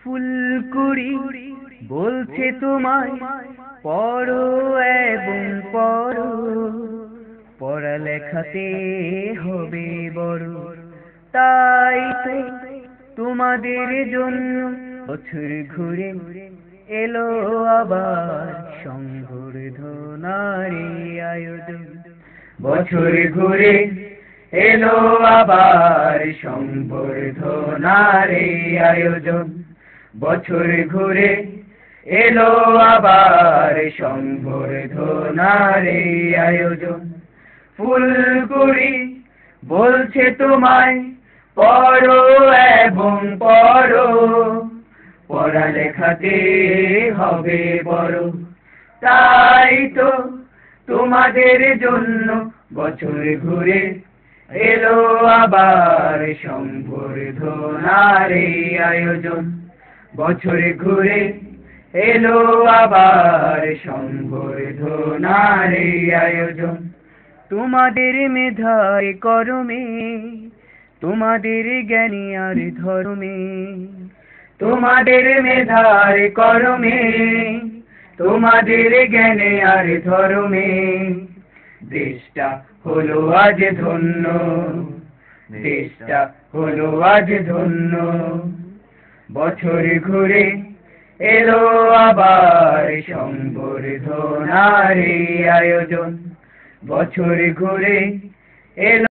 ফুলকুড়ি বলছে তোমায় পড়ো এবং পড়ো, পড়ালেখাতে হবে বড়। তাই তো তোমাদের জন্য বছর ঘুরে এলো আবার সংবর্ধনার আয়োজন। বছর ঘুরে এলো আবার সংবর্ধনার আয়োজন। বছর ঘুরে এলো আবার সংবর্ধনার আয়োজন। ফুলকুড়ি বলছে তোমায় পড়ো এবং পড়ো, পড়ালেখাতে হবে বড়। তাই তো তোমাদের জন্য বছর ঘুরে এলো আবার সংবর্ধনার আয়োজন। বছর ঘুরে এলো আবার সংবর্ধনার আয়োজন। তোমাদের মেধার করমে, তোমাদের জ্ঞানী আর ধর্মে, তোমাদের মেধার করমে, তোমাদের জ্ঞানে আর ধর্মে দেশটা হলো আজ ধন্য, দেশটা হলো আজ ধন্য। বছর ঘুরে এলো আবার সংবর্ধনার আয়োজন। বছর ঘুরে এলো